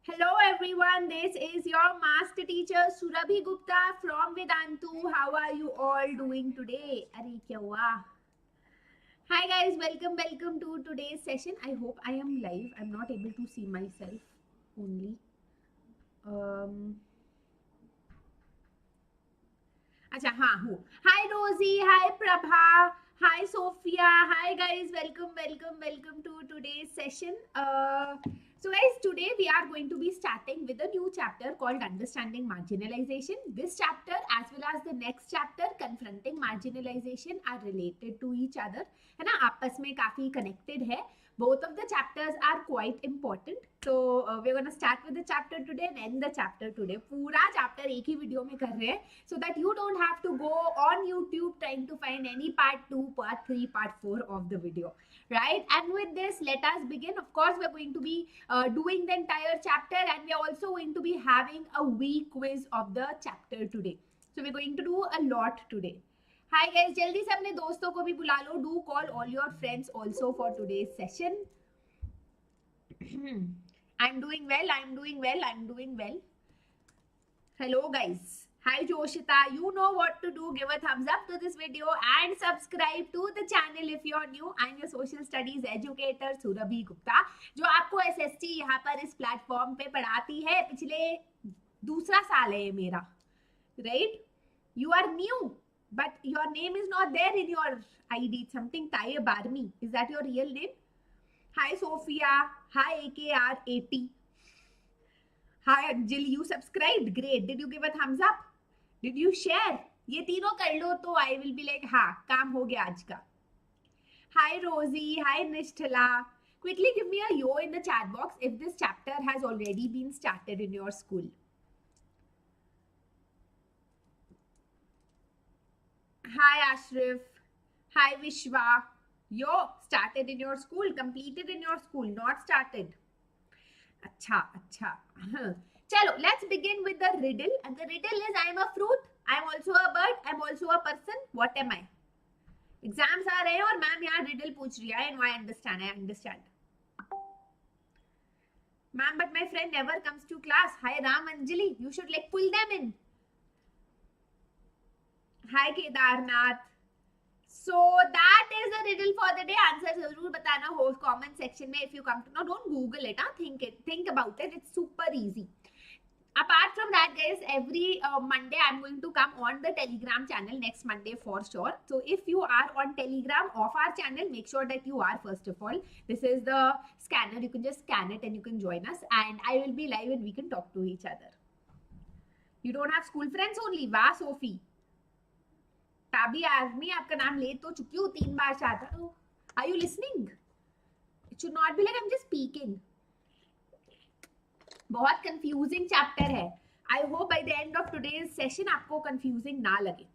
Hello everyone, this is your Master Teacher Surabhi Gupta from Vedantu. How are you all doing today? Arey kya hua? Hi guys, welcome to today's session. I hope I am live. I'm not able to see myself only. अच्छा हाँ हूँ. Hi Rosie, hi Prabha, hi Sophia, hi guys, welcome to today's session. So guys, today we are going to be starting with a new chapter called Understanding Marginalization. This chapter as well as the next chapter Confronting Marginalization are related to each other. है ना, आपस में काफी connected है. Both of the chapters are quite important. So we're going to start with the chapter today and end the chapter today. पूरा chapter एक ही video में कर रहे हैं so that you don't have to go on YouTube trying to find any part 2, part 3, part 4 of the video. Right? And with this, let us begin. Of course, we're going to be doing the entire chapter and we're also going to be having a week quiz of the chapter today. So we're going to do a lot today. Hi guys, जल्दी से अपने दोस्तों को भी बुला लो. Do call all your friends also for today's session. I'm doing well. Hello guys. Hi Joshita, you know what to do. Give a thumbs up to this video and subscribe to the channel if you're new. I'm your social studies educator Surabhi Gupta, जो आपको SST यहाँ पर इस platform पे पढ़ाती है. पिछले दूसरा साल है ये मेरा, right? You are new, but your name is not there in your ID. It's something Tayyib Army. Is that your real name? Hi Sophia. Hi AKR80. Hi Anjali, you subscribed. Great. Did you give a thumbs up? Did you share? ये तीनों कर लो तो I will be like हाँ काम हो गया आज का. Hi Rosie. Hi Nishthala. Quickly give me a yo in the chat box if this chapter has already been started in your school. Hi Ashraf. Hi Vishwa. Yo, started in your school, completed in your school, not started. अच्छा. Chalo, let's begin with the riddle. And the riddle is, I am a fruit, I am also a bird, I am also a person. What am I? Exams आ रहे हैं और ma'am यहाँ riddle पूछ रही है. And I understand. Ma'am, but my friend never comes to class. Hi Ram Anjali, you should like pull them in. Hi Kedarnath. So that is the riddle for the day. Answer जरूर बताना हो comment section में if you come to know. Don't Google it. Think about it. It's super easy. Apart from that, guys, every Monday I'm going to come on the Telegram channel next Monday for sure. So if you are on Telegram of our channel, make sure that you are first of all. This is the scanner. You can just scan it and you can join us. And I will be live and we can talk to each other. You don't have school friends only? वाह Sophie. ताबी आजमी आपका नाम ले तो चुकी हूँ 3 बार चाहता हूँ. Are you listening? It should not be like I'm just speaking. बहुत confusing chapter है. I hope by the end of today's session आपको confusing ना लगे.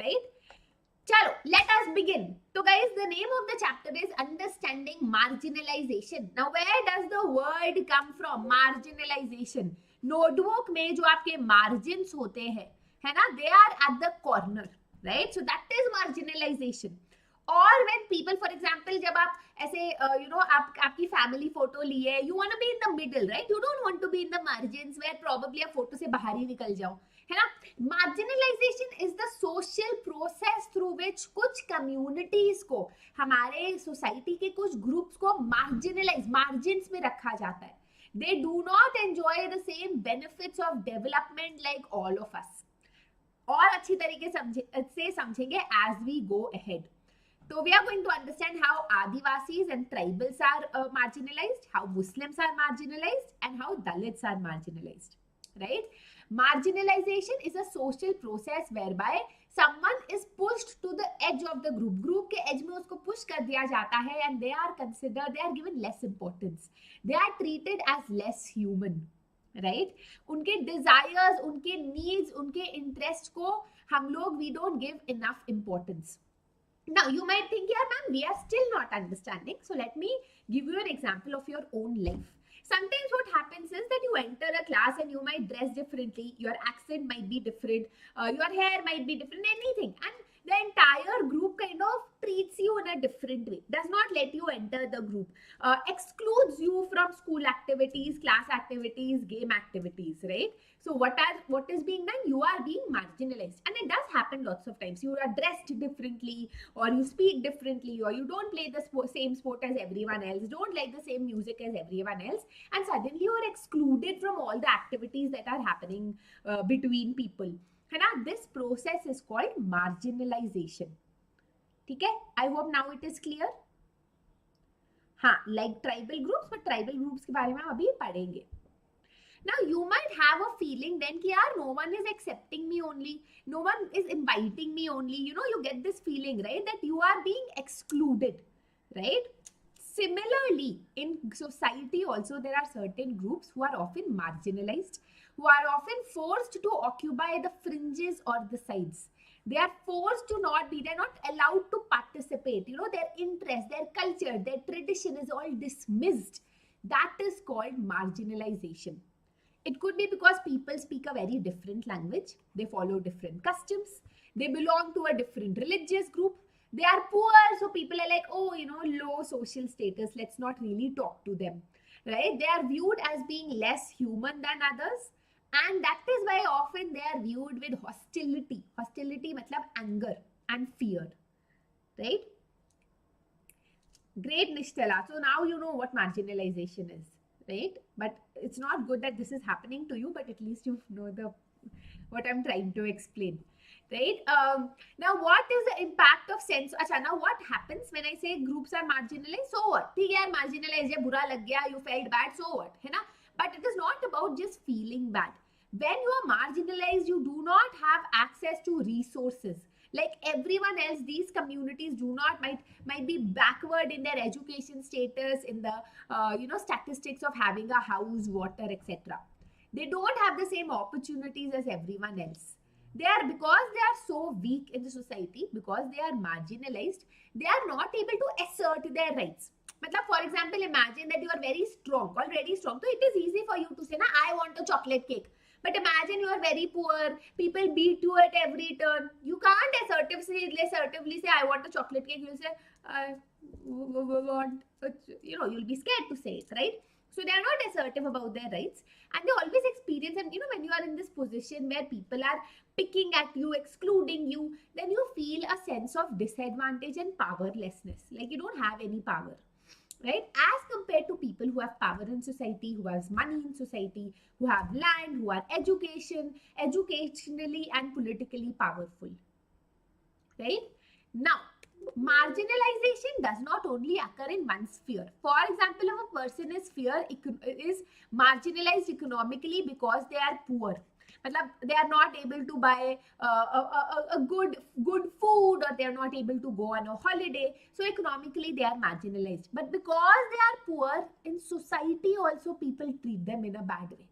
Right? चलो, let us begin. So guys, the name of the chapter is Understanding Marginalization. Now where does the word come from? Marginalization. Notebook में जो आपके margins होते हैं, है ना? They are at the corner. Right? So that is marginalization. Or when people, for example, जब आप ऐसे आपकी family photo लिए, you want to be in the middle, right? You don't want to be in the margins where probably आप photo से बाहर ही निकल जाओ, है ना? Marginalization is the social process through which कुछ communities को, हमारे society के कुछ groups को margins में रखा जाता है. They do not enjoy the same benefits of development like all of us. और अच्छी तरीके से समझेंगे as we go ahead. So we are going to understand how Adivasis and tribals are marginalized, how Muslims are marginalized, and how Dalits are marginalized. Right? Marginalization is a social process whereby someone is pushed to the edge of the group. Group के edge में उसको push कर दिया जाता है and they are given less importance. They are treated as less human. Right? उनके desires, उनके needs, उनके interests को हम लोग we don't give enough importance. Now you might think, yeah ma'am, we are still not understanding. So let me give you an example of your own life. Sometimes what happens is that you enter a class and you might dress differently, your accent might be different, your hair might be different, anything, and the entire group kind of treats you in a different way, does not let you enter the group, excludes you from school activities, class activities, game activities, right? So what is being done? You are being marginalized, and it does happen lots of times. You are dressed differently, or you speak differently, or you don't play the same sport as everyone else, don't like the same music as everyone else, and suddenly you are excluded from all the activities that are happening between people. And this process is called marginalization. Okay, I hope now it is clear. हाँ, like tribal groups, but tribal groups के बारे में हम अभी पढ़ेंगे. Now you might have a feeling then कि यार no one is accepting me only, no one is inviting me only. You know, you get this feeling, right, that you are being excluded, right? Similarly, in society also there are certain groups who are often marginalized, who are often forced to occupy the fringes or the sides. They are forced to not be, they're not allowed to participate. You know, their interest, their culture, their tradition is all dismissed. That is called marginalization. It could be because people speak a very different language, they follow different customs, they belong to a different religious group, they are poor, so people are like, oh, you know, low social status, let's not really talk to them, right? They are viewed as being less human than others, and that is why often they are viewed with hostility. Hostility matlab anger and fear, right? Great, Nishtala. So now you know what marginalization is, right? But it's not good that this is happening to you, but at least you know what I'm trying to explain, right? Now what is the impact of sense? Achha, now what happens when I say groups are marginalized? So what? ठीक है, marginalized है, बुरा लग गया, you felt bad, so what? है ना? But it is not about just feeling bad. When you are marginalized, you do not have access to resources. Like everyone else, these communities do not might be backward in their education status, in the statistics of having a house, water, etc. They don't have the same opportunities as everyone else. Because they are so weak in the society, because they are marginalized, they are not able to assert their rights. Matlab, for example, imagine that you are very strong, already strong. So it is easy for you to say, na, I want a chocolate cake. But imagine you are very poor, people beat you at every turn. You can't assertively say, I want a chocolate cake. You'll say, I want, you'll be scared to say it, right? So they are not assertive about their rights, and they always experience, and when you are in this position where people are picking at you, excluding you, then you feel a sense of disadvantage and powerlessness, like you don't have any power, right? As compared to people who have power in society, who has money in society, who have land, who are educationally and politically powerful, right? Now, marginalization does not only occur in one sphere. For example, if a person is marginalized economically because they are poor, they are not able to buy a good food, or they are not able to go on a holiday, so economically they are marginalized. But because they are poor, in society also people treat them in a bad way,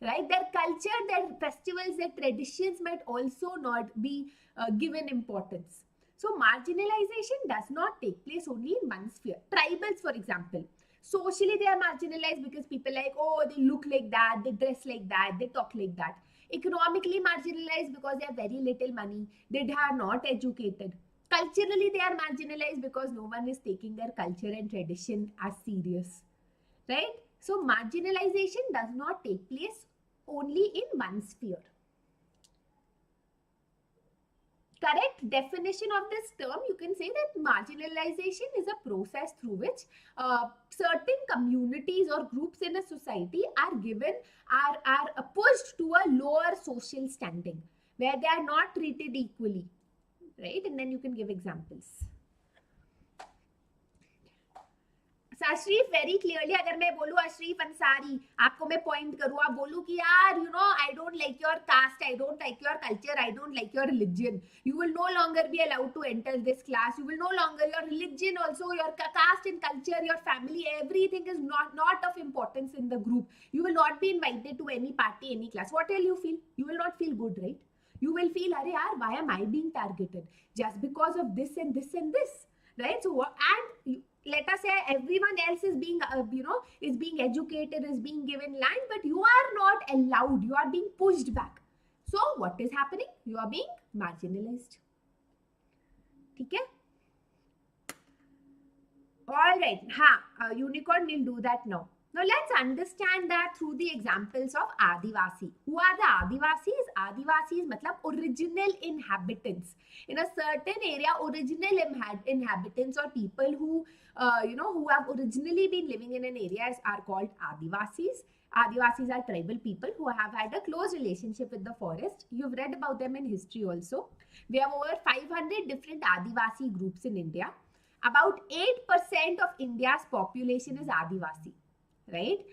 right? Their culture, their festivals, their traditions might also not be given importance. So marginalization does not take place only in one sphere. Tribals, for example, socially they are marginalized because people like, oh, they look like that, they dress like that, they talk like that. Economically marginalized because they have very little money, they are not educated. Culturally they are marginalized because no one is taking their culture and tradition as serious, right? So marginalization does not take place only in one sphere. Correct definition of this term, you can say that marginalization is a process through which certain communities or groups in a society are pushed to a lower social standing, where they are not treated equally, right? And then you can give examples. अशरीफ very clearly, अगर मैं बोलूँ अशरीफ अंसारी, आपको मैं point करूँ, आप बोलूँ कि यार I don't like your caste, I don't like your culture, I don't like your religion, you will no longer be allowed to enter this class, you will no longer, your religion also, your caste and culture, your family, everything is not of importance in the group, you will not be invited to any party, any class. What will you feel? You will not feel good, right? You will feel, Arey yaar, why am I being targeted just because of this and this and this, right? So and let us say everyone else is being is being educated, is being given land, but you are not allowed, you are being pushed back. So what is happening? You are being marginalized. ठीक है? All right, unicorn will do that now. Now let's understand that through the examples of Adivasi. Who are the Adivasis? Adivasis matlab original inhabitants. In a certain area, original inhabitants or people who, who have originally been living in an area are called Adivasis. Adivasis are tribal people who have had a close relationship with the forest. You've read about them in history also. We have over 500 different Adivasi groups in India. About 8% of India's population is Adivasi, right?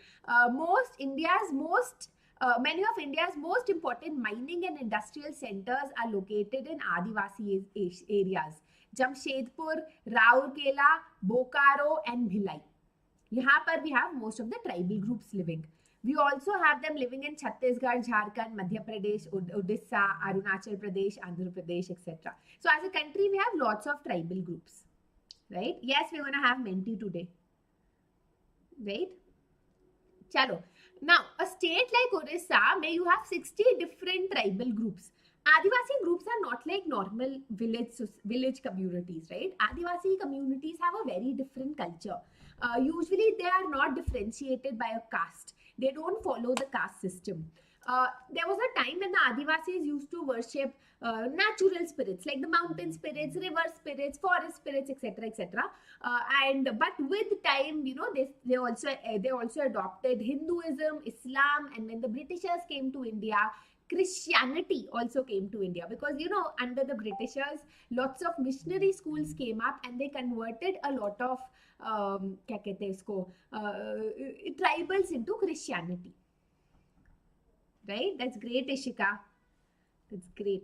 Many of India's most important mining and industrial centers are located in Adivasi areas. Jamshedpur, Raurkela, Bokaro and Bhilai. यहाँ पर we have most of the tribal groups living. We also have them living in Chhattisgarh, Jharkhand, Madhya Pradesh, Odisha, Arunachal Pradesh, Andhra Pradesh, etc. So as a country, we have lots of tribal groups, right? Yes, we're going to have Menti today, right? Chalo. Now, a state like Odisha, may you have 60 different tribal groups. Adivasi groups are not like normal village communities, right? Adivasi communities have a very different culture. Usually, they are not differentiated by a caste. They don't follow the caste system. There was a time when the Adivasis used to worship natural spirits like the mountain spirits, river spirits, forest spirits, etc., etc. But with time, they also adopted Hinduism, Islam, and when the Britishers came to India, Christianity also came to India because under the Britishers, lots of missionary schools came up and they converted a lot of tribals into Christianity. Right? That's great, Ishika. That's great.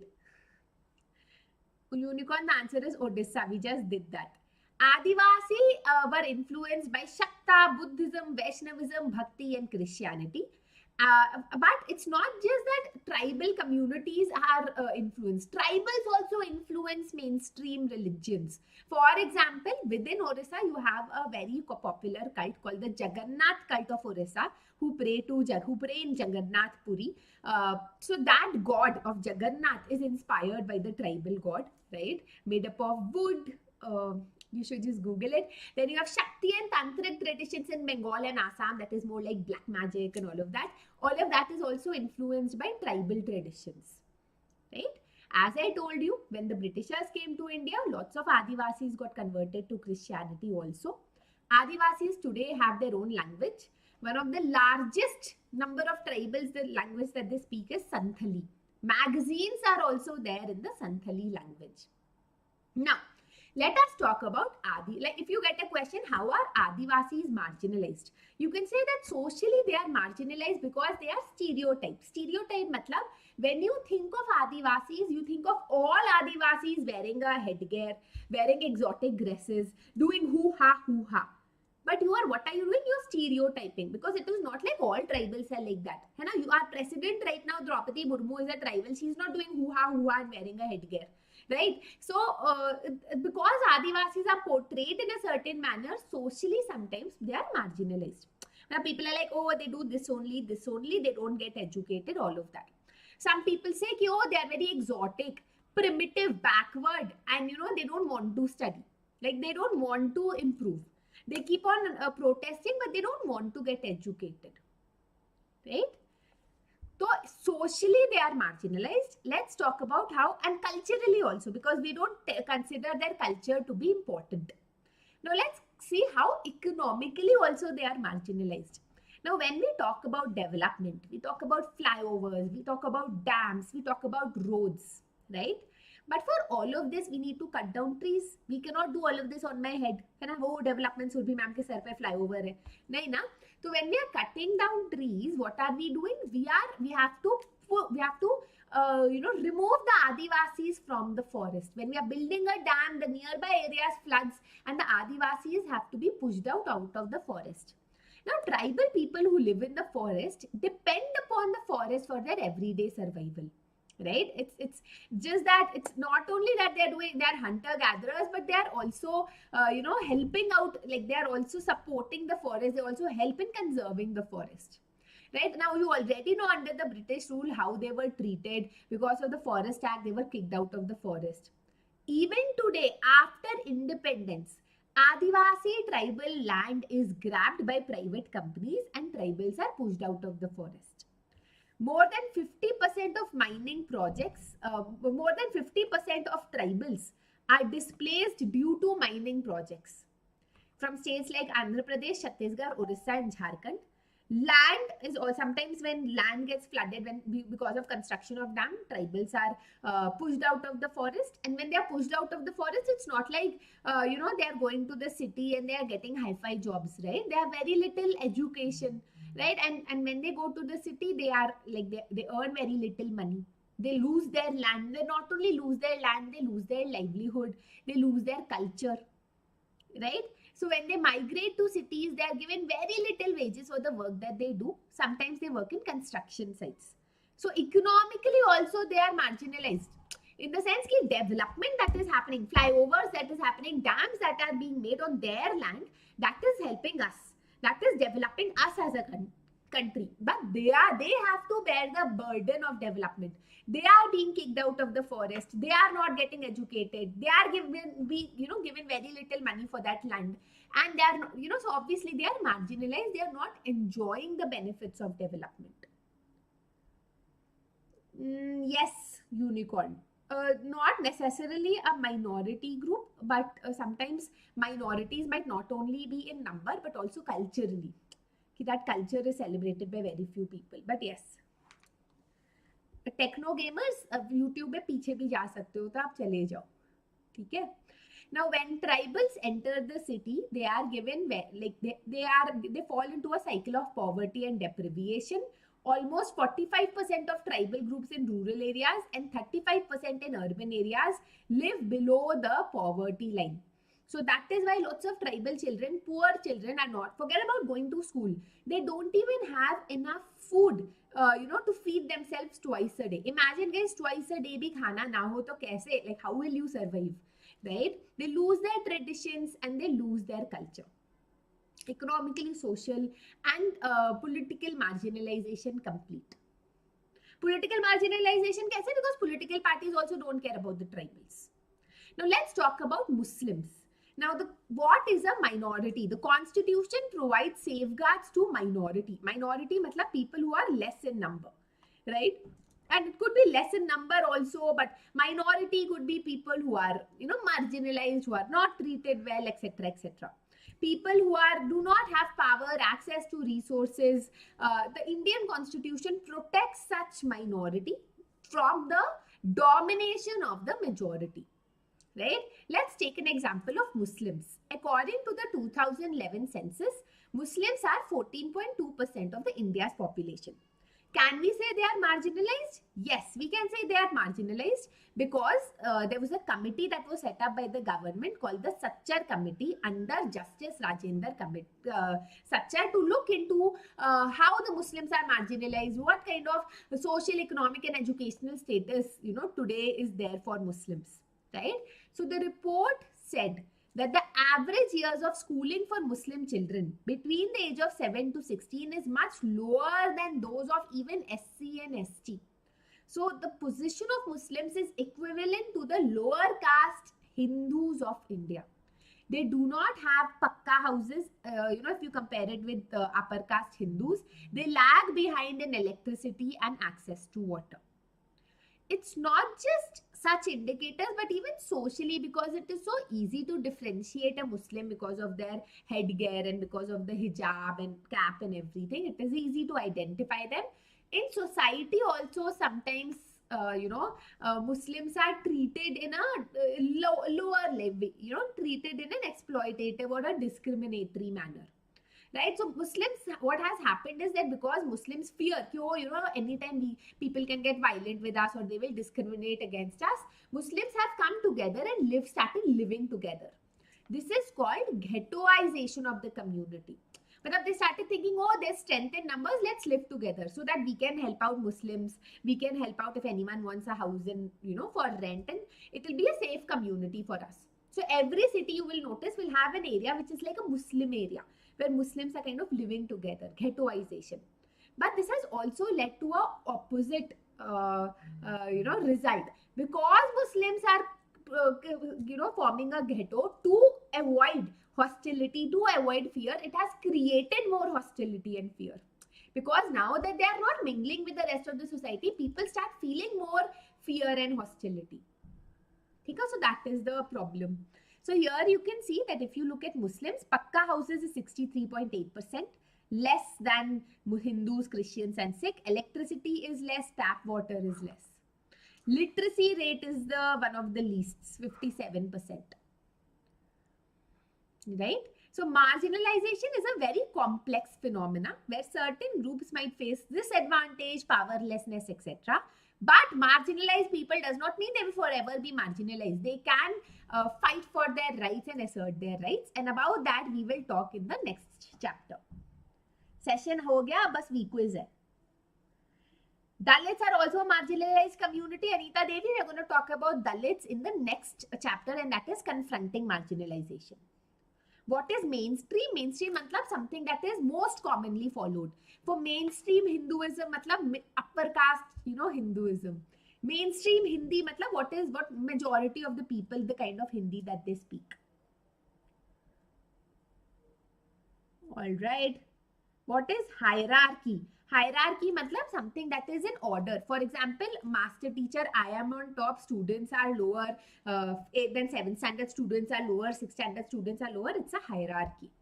Unicorn, the answer is Odisha. We just did that. Adivasi were influenced by Shakta, Buddhism, Vaishnavism, Bhakti, and Christianity. But it's not just that tribal communities are influenced. Tribals also influence mainstream religions. For example, within Orissa, you have a very popular cult called the Jagannath cult of Orissa, who pray in Jagannath Puri. So that god of Jagannath is inspired by the tribal god, right? Made up of wood. You should just Google it. Then you have Shakti and Tantric traditions in Bengal and Assam, that is more like black magic and all of that. All of that is also influenced by tribal traditions, right? As I told you, when the Britishers came to India, lots of Adivasis got converted to Christianity also. Adivasis today have their own language. One of the largest number of tribals, the language that they speak is Santhali. Magazines are also there in the Santhali language. Now, let us talk about if you get a question, how are Adivasis marginalized? You can say that socially they are marginalized because they are stereotyped. Stereotype matlab, when you think of Adivasis, you think of all Adivasis wearing a headgear, wearing exotic dresses, doing hoo-ha. But what are you doing? You're stereotyping because it is not like all tribals are like that. Our president right now, Draupadi Murmu, is a tribal. She's not doing hoo-ha and wearing a headgear. Right? So, because Adivasis are portrayed in a certain manner, socially sometimes they are marginalized. Now, people are like, oh, they do this only, they don't get educated, all of that. Some people say, oh, they are very exotic, primitive, backward, and they don't want to study. Like, they don't want to improve. They keep on protesting, but they don't want to get educated. Right? So socially they are marginalized. Let's talk about how, and culturally also, because we don't consider their culture to be important. Now let's see how economically also they are marginalized. Now when we talk about development, we talk about flyovers, we talk about dams, we talk about roads, right? But for all of this, we need to cut down trees. We cannot do all of this on my head. Oh, development Surabhi Ma'am ke sar pe flyover hai. Nahin na. So when we are cutting down trees, what are we doing? We have to remove the Adivasis from the forest. When we are building a dam, the nearby areas floods, and the Adivasis have to be pushed out of the forest. Now, tribal people who live in the forest depend upon the forest for their everyday survival. Right? It's just that it's not only that they're hunter-gatherers, but they are also helping out, like they are also supporting the forest. They also help in conserving the forest. Right? Now you already know under the British rule how they were treated. Because of the Forest Act, they were kicked out of the forest. Even today, after independence, Adivasi tribal land is grabbed by private companies and tribals are pushed out of the forest. More than 50% of mining projects, more than 50% of tribals are displaced due to mining projects. From states like Andhra Pradesh, Chhattisgarh, Orissa, and Jharkhand, land is, or sometimes when land gets flooded because of construction of dam, tribals are pushed out of the forest. And when they are pushed out of the forest, it's not like they are going to the city and they are getting high-fi jobs, right? They have very little education, right? And when they go to the city, they are like they earn very little money. They lose their land. They not only lose their land, they lose their livelihood, they lose their culture, right? So when they migrate to cities, they are given very little wages for the work that they do. Sometimes they work in construction sites. So economically also they are marginalized. In the sense that development that is happening, flyovers that is happening, dams that are being made on their land, that is helping us. That is developing us as a country. But they have to bear the burden of development. They are being kicked out of the forest. They are not getting educated. They are given very little money for that land. And they are, so obviously they are marginalized. They are not enjoying the benefits of development. Yes, unicorn. Not necessarily a minority group, but sometimes minorities might not only be in number, but also culturally. That culture is celebrated by very few people. But yes, Techno Gamers अब YouTube में पीछे भी जा सकते हो तो आप चले जाओ, ठीक है. Now when tribals enter the city, they are given like they fall into a cycle of poverty and deprivation. Almost 45% of tribal groups in rural areas and 35% in urban areas live below the poverty line. So that is why lots of tribal children, poor children, are not, forget about going to school, they don't even have enough food to feed themselves twice a day. Imagine guys, twice a day bhi khana na ho to kaise, like how will you survive, right? They lose their traditions and they lose their culture. Economically, social and political marginalization complete. Political marginalization kaise? Because political parties also don't care about the tribals. Now let's talk about Muslims. Now, what is a minority? The constitution provides safeguards to minority. Minority matlab people who are less in number, right? And it could be less in number also, but minority could be people who are, marginalized, who are not treated well, etc., etc. People who do not have power, access to resources. The Indian constitution protects such minority from the domination of the majority. Right? Let's take an example of Muslims. According to the 2011 census, Muslims are 14.2% of the India's population. Can we say they are marginalized? Yes, we can say they are marginalized because there was a committee that was set up by the government called the Sachar Committee under Justice Rajendra Sachar to look into how the Muslims are marginalized, what kind of social, economic and educational status, today is there for Muslims. Right? So the report said that the average years of schooling for Muslim children between the age of 7 to 16 is much lower than those of even SC and ST. So the position of Muslims is equivalent to the lower caste Hindus of India. They do not have pakka houses. If you compare it with upper caste Hindus, they lag behind in electricity and access to water. It's not just such indicators, but even socially, because it is so easy to differentiate a Muslim because of their headgear and because of the hijab and cap and everything. It is easy to identify them. In society also, sometimes, Muslims are treated in a lower level, treated in an exploitative or a discriminatory manner. Right? So Muslims, what has happened is that because Muslims fear, anytime people can get violent with us or they will discriminate against us, Muslims have come together and started living together. This is called ghettoization of the community. But they started thinking, there's strength in numbers, let's live together so that we can help out Muslims. We can help out if anyone wants a house and, for rent, and it will be a safe community for us. So every city you will notice will have an area which is like a Muslim area, where Muslims are kind of living together, ghettoization. But this has also led to a opposite, result. Because Muslims are forming a ghetto to avoid hostility, to avoid fear. It has created more hostility and fear, because now that they are not mingling with the rest of the society, people start feeling more fear and hostility. Okay, so that is the problem. So here you can see that if you look at Muslims, Pakka houses is 63.8%, less than Hindus, Christians and Sikh. Electricity is less, tap water is less. Literacy rate is the one of the least, 57%. Right? So marginalization is a very complex phenomena where certain groups might face disadvantage, powerlessness, etc. But marginalized people does not mean they will forever be marginalized. They can fight for their rights and assert their rights. And about that we will talk in the next chapter. Session ho gaya, bas week quiz hai. Dalits are also a marginalized community. Anita Devi, we are going to talk about Dalits in the next chapter, and that is confronting marginalization. What is mainstream? Mainstream matlab something that is most commonly followed. For mainstream Hinduism matlab upper caste, Hinduism. Mainstream Hindi matlab what majority of the people, the kind of Hindi that they speak. All right. What is hierarchy? Hierarchy matlab something that is in order. For example, master teacher, I am on top, students are lower, then 7th standard students are lower, 6th standard students are lower. It's a hierarchy.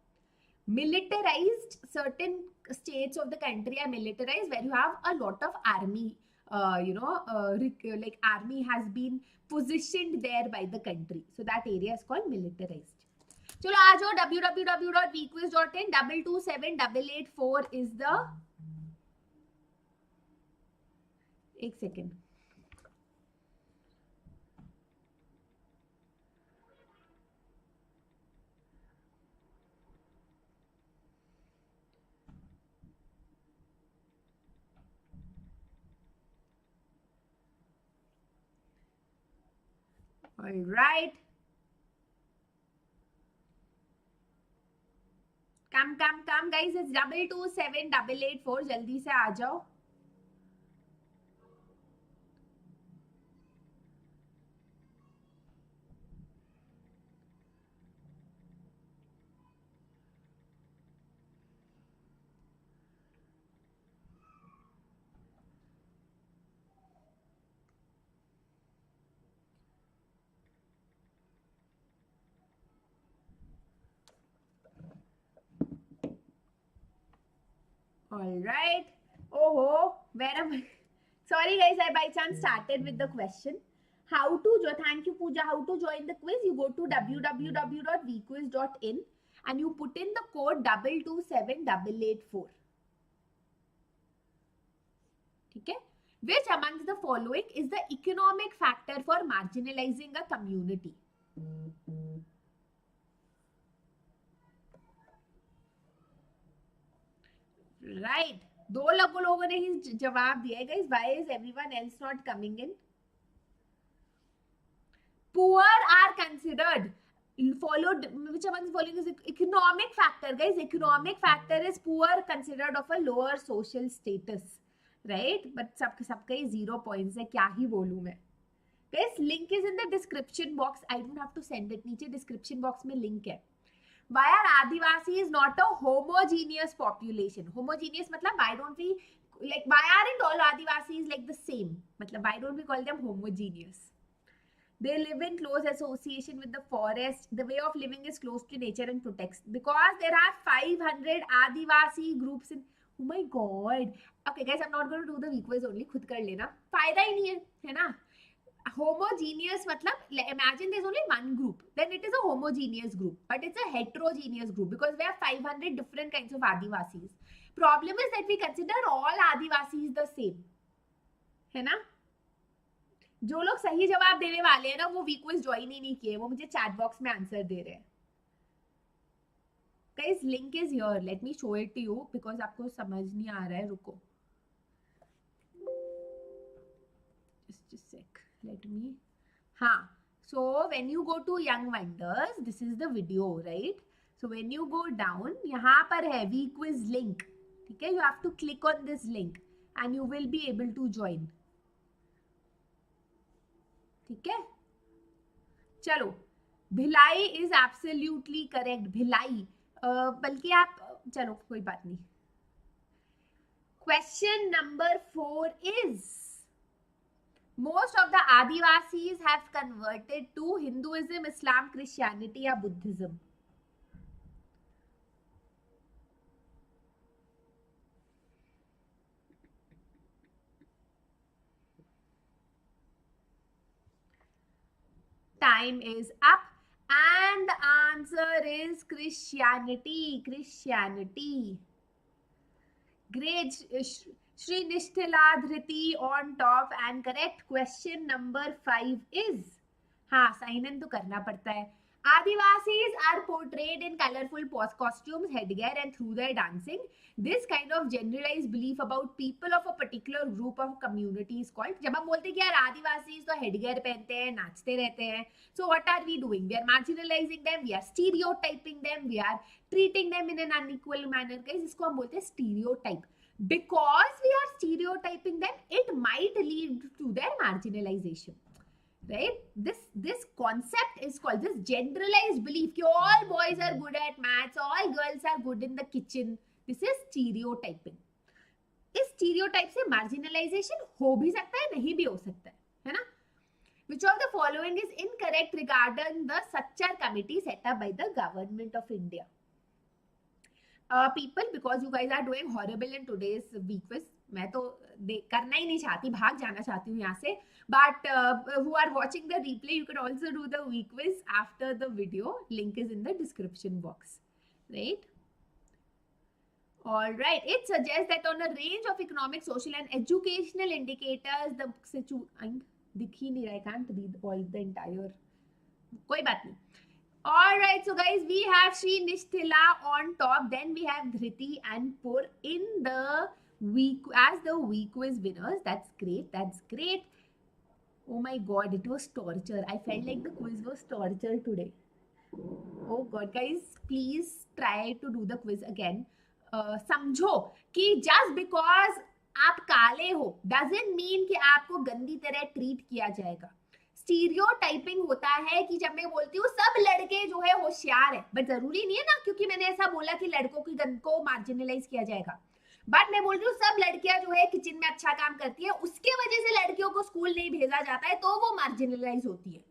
Militarized, certain states of the country are militarized where you have a lot of army, like army has been positioned there by the country. So that area is called militarized. चलो आ जाओ www.vquiz.in 227884 is the एक second all right come guys, it's 227884 जल्दी से आ जाओ. All right. Oh, where am I? Sorry guys, I by chance started with the question. How to join? Thank you, Pooja. How to join the quiz? You go to www.vquiz.in and you put in the code 227884. Okay? Which amongst the following is the economic factor for marginalizing a community? Right. दो लोगों ने ही जवाब दिया है guys. Why is everyone else not coming in? Poor are considered. Followed, which among the following is economic factor, guys. Economic factor is poor considered of a lower social status, right? But सबका ही 0 points है. क्या ही बोलूँ मैं? Guys, link is in the description box. I don't have to send it. नीचे description box में link है. Why are Adivasi is not a homogeneous population? Homogeneous matlab why don't we like why aren't all Adivasis like the same? Matlab why don't we call them homogeneous? They live in close association with the forest. The way of living is close to nature and protects. Because there are 500 Adivasi groups in. Oh my god. Okay guys, I'm not going to do the week quiz only. खुद कर लेना. फायदा ही नहीं है ना? Homogeneous matlab imagine there's only one group, then it is a homogeneous group, but it's a heterogeneous group because there are 500 different kinds of Adivasis. Problem is that we consider all Adivasis the same, है ना? जो लोग सही जवाब देने वाले हैं ना वो वीक क्विज ज्वाइन ही नहीं किए, वो मुझे चैट बॉक्स में आंसर दे रहे हैं. Guys, link is here. Let me show it to you because आपको समझ नहीं आ रहा है. रुको. Just a sec. Let me. हाँ. So when you go to Young Wonders, this is the video, right? So when you go down, यहाँ पर है वीक क्विज link. ठीक है? You have to click on this link and you will be able to join. ठीक है? चलो, Bhilai is absolutely correct, Bhilai, बल्कि आप, चलो कोई बात नहीं. Question number 4 is, most of the Adivasis have converted to Hinduism, Islam, Christianity or Buddhism. Time is up and the answer is Christianity. Christianity. Great, Shri Nishtila Dhriti on top, and correct. Question number 5 is, हाँ sign in तो करना पड़ता है. Adivasis are portrayed in colorful costumes, headgear, and through their dancing. This kind of generalized belief about people of a particular group of community is called. जब हम बोलते हैं कि यार आदिवासी तो headgear पहनते हैं, नाचते रहते हैं, so what are we doing? We are marginalizing them, we are stereotyping them, we are treating them in an unequal manner. Guys, इसको हम बोलते हैं stereotype. Because we are stereotyping them, it might lead to their marginalization. Right? This concept is called, this generalized belief कि all boys are good at maths, all girls are good in the kitchen. This is stereotyping. इस stereotype से marginalization हो भी सकता है, नहीं भी हो सकता है ना? Which of the following is incorrect regarding the Sachar committee set up by the government of India? People, because you guys are doing horrible in today's week quiz, मैं तो करना ही नहीं चाहती, भाग जाना चाहती हूँ यहाँ से. But who are watching the replay, you can also do the week quiz after the video. Link is in the description box, right? All right. It suggests that on a range of economic, social, and educational indicators, the situation. दिख ही नहीं रहा, I can't read all the entire. कोई बात नहीं. All right, so guys, we have Shri Nishtila on top, then we have Dhriti and Pur in the week as the week quiz winners. That's great. That's great. Oh my God, it was torture. I felt like the quiz was torture today. Oh God, guys, please try to do the quiz again. समझो कि just because आप काले हो doesn't mean कि आपको गंदी तरह treat किया जाएगा. स्टीरियोटाइपिंग होता है कि जब मैं बोलती हूँ सब लड़के जो है होशियार है, बट जरूरी नहीं है ना, क्योंकि मैंने ऐसा बोला कि लड़कों की गंद को मार्जिनलाइज किया जाएगा. बट मैं बोल रही हूँ सब लड़कियां जो है किचन में अच्छा काम करती है, उसके वजह से लड़कियों को स्कूल नहीं भेजा जाता है, तो वो मार्जिनलाइज होती है.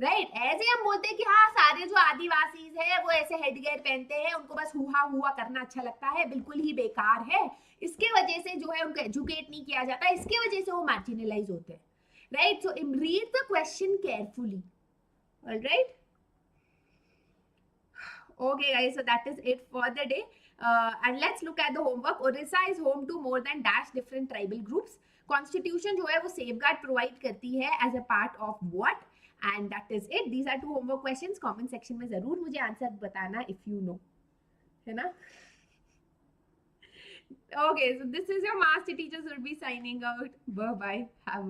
राइट? ऐसे हम बोलते हैं कि हाँ सारे जो आदिवासी है वो ऐसे हेडगेयर पहनते हैं, उनको बस हुआ हुआ करना अच्छा लगता है, बिल्कुल ही बेकार है, इसके वजह से जो है उनको एजुकेट नहीं किया जाता, इसके वजह से वो मार्जिनलाइज होते हैं. Right? So read the question carefully. All right? Okay guys, so that is it for the day. And let's look at the homework. Orissa is home to more than dash different tribal groups. Constitution जो है वो safeguard provide करती है as a part of what? And that is it. These are 2 homework questions. Comment section में जरूर मुझे answer बताना if you know. है ना? Okay, so this is your Master Teacher Surabhi signing out. Bye bye. Have a